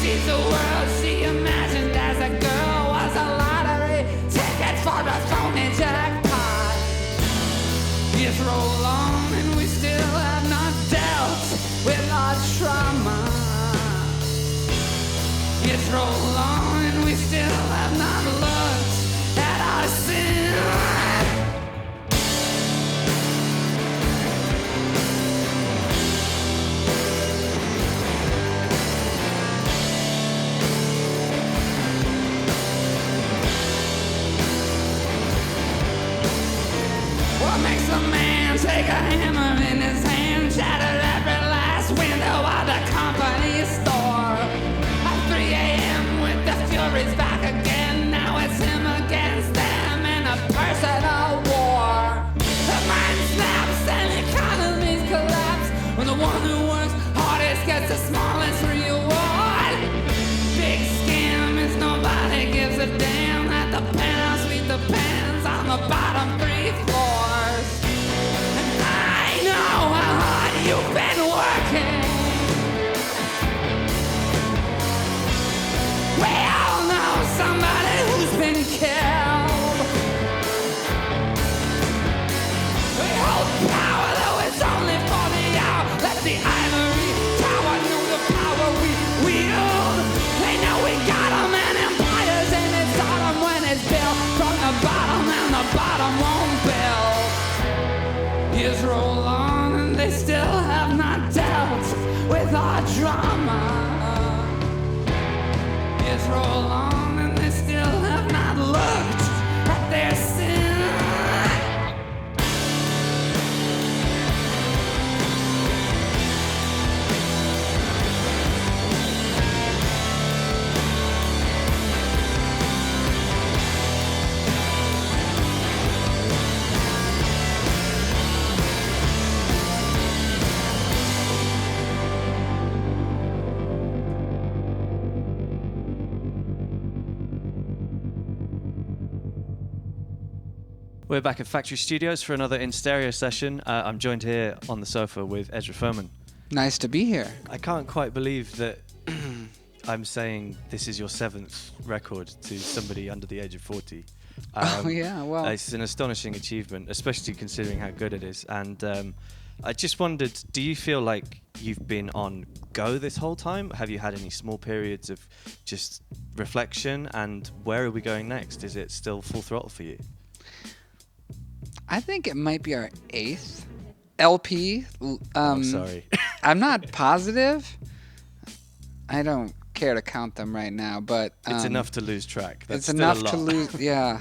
sees the world she imagined as a girl was a lottery ticket for a phony jackpot. Years roll on and we still have not dealt with our trauma. Years roll on and we still have not looked at our sin. What makes a man take a hammer in his hand, shatter every last window of the company store? At 3 a.m. with the furies back again, now it's him against them in a personal war. The mind snaps and economies collapse when the one who works hardest gets the smallest reward. Big scam is nobody gives a damn that the penthouse suite depends on the bottom 3 floors. And I know how hard you've been working. We all know somebody who's been killed. We hold power, though it's only for the hour. Let the ivory tower know the power we wield. They know we got 'em, and empires in its autumn when it's built from the bottom, and the bottom won't build. Years roll on and they still have not dealt with our drama. Years roll on and they still have not looked at their sin. We're back at Factory Studios for another In Stereo session. I'm joined here on the sofa with EZRA FURMAN. Nice to be here. I can't quite believe that I'm saying this is your 7th record to somebody under the age of 40. Oh yeah, well, It's an astonishing achievement, especially considering how good it is. And I just wondered, do you feel like you've been on go this whole time? Have you had any small periods of just reflection? And where are we going next? Is it still full throttle for you? I think it might be our 8th LP. I'm sorry. I'm not positive. I don't care to count them right now, but It's enough to lose track. That's it's still enough a lot. to lose. Yeah.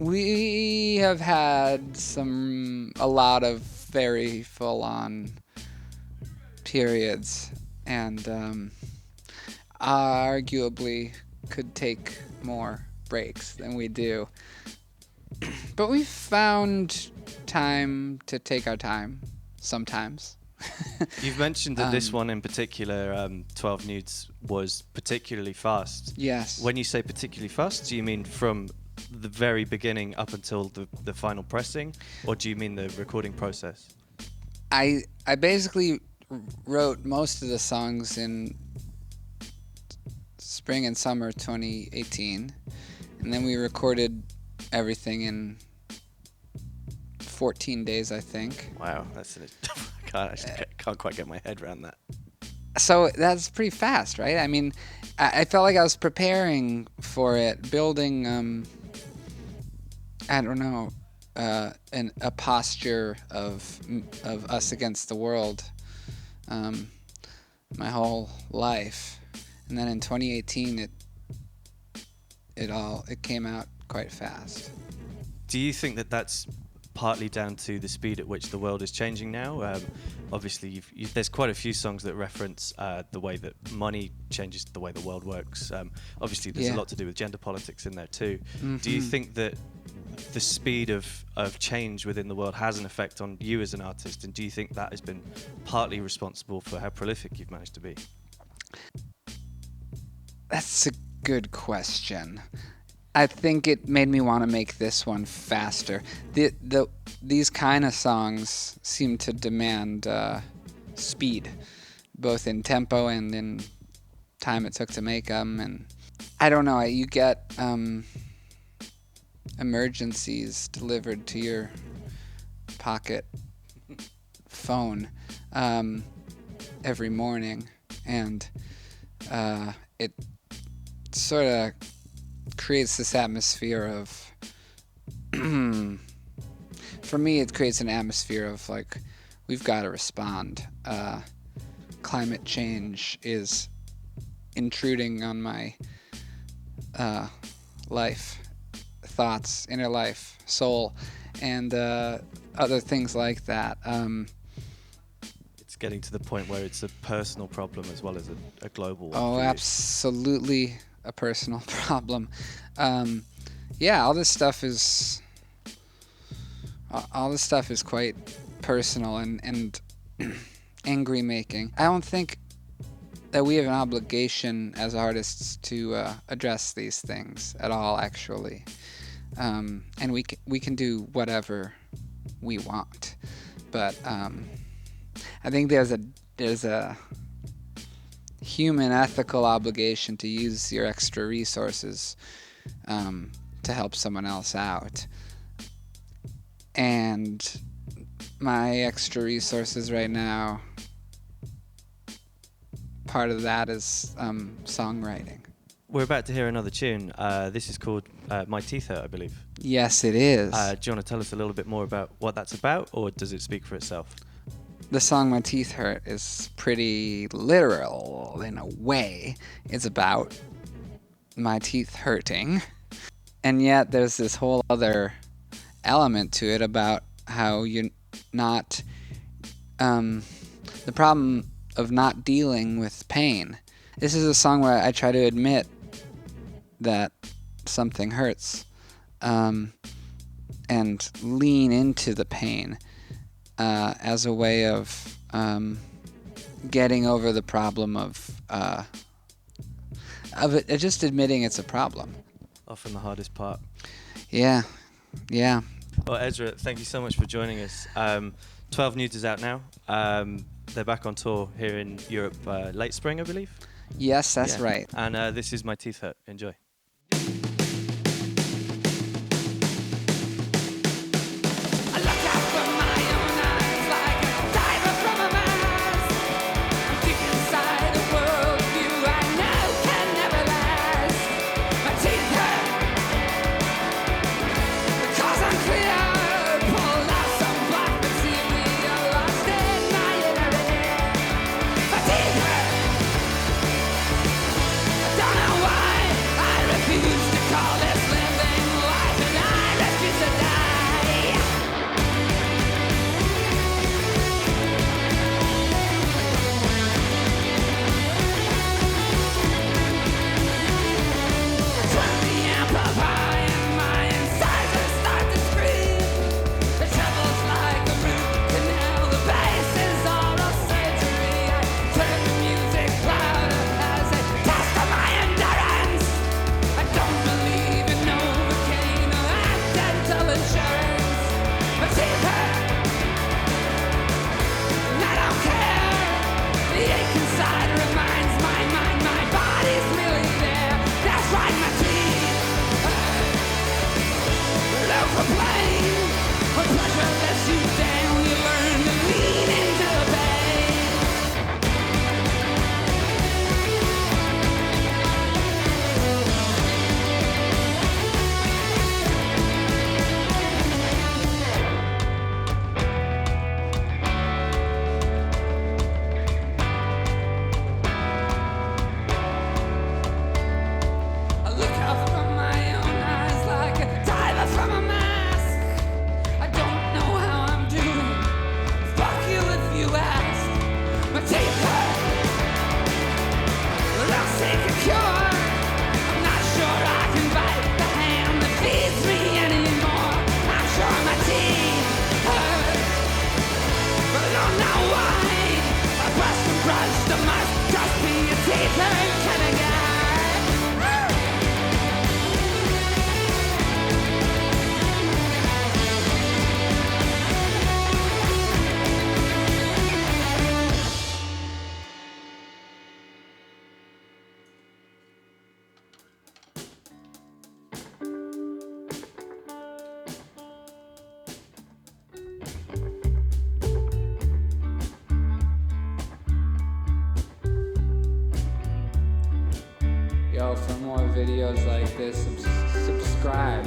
We have had a lot of very full-on periods, and arguably could take more breaks than we do. But we found time to take our time sometimes. You've mentioned that this one in particular, 12 Nudes, was particularly fast. Yes. When you say particularly fast, do you mean from the very beginning up until the final pressing, or do you mean the recording process? I basically wrote most of the songs in spring and summer 2018, and then we recorded everything in 14 days, I think. Wow, that's can't quite get my head around that. So that's pretty fast, right? I mean, I felt like I was preparing for it, building, I don't know, a posture of us against the world, my whole life, and then in 2018 it came out quite fast. Do you think that that's partly down to the speed at which the world is changing now? Obviously, there's quite a few songs that reference the way that money changes the way the world works. Obviously, there's a lot to do with gender politics in there too. Mm-hmm. Do you think that the speed of change within the world has an effect on you as an artist, and do you think that has been partly responsible for how prolific you've managed to be? That's a good question. I think it made me want to make this one faster. These kind of songs seem to demand speed, both in tempo and in time it took to make them. And I don't know, you get emergencies delivered to your pocket phone every morning, and it sort of creates this atmosphere of for me it creates an atmosphere of like, we've got to respond. Climate change is intruding on my life, thoughts, inner life, soul, and other things like that. It's getting to the point where it's a personal problem as well as a global one. Oh, absolutely a personal problem. Yeah, all this stuff is quite personal and angry making. I don't think that we have an obligation as artists to address these things at all, actually. And we can do whatever we want, but I think there's a human ethical obligation to use your extra resources to help someone else out. And my extra resources right now, part of that is songwriting. We're about to hear another tune. This is called My Teeth Hurt, I believe. Yes, it is. Do you want to tell us a little bit more about what that's about, or does it speak for itself? The song My Teeth Hurt is pretty literal in a way. It's about my teeth hurting. And yet there's this whole other element to it about how you're not... the problem of not dealing with pain. This is a song where I try to admit that something hurts, and lean into the pain as a way of getting over the problem of it, just admitting it's a problem. Often the hardest part. Yeah. Well, Ezra, thank you so much for joining us. 12 Nudes is out now. They're back on tour here in Europe late spring, I believe. Yes, that's right. And this is My Teeth Hurt. Enjoy. I look out from my own eyes like a diver from a mask. I'm deep inside a worldview I know can never last. My teeth hurt because I'm clear. Pulled out some block that see me lost in my inner ear. My teeth hurt. I don't know why I Yo, for more videos like this, subscribe.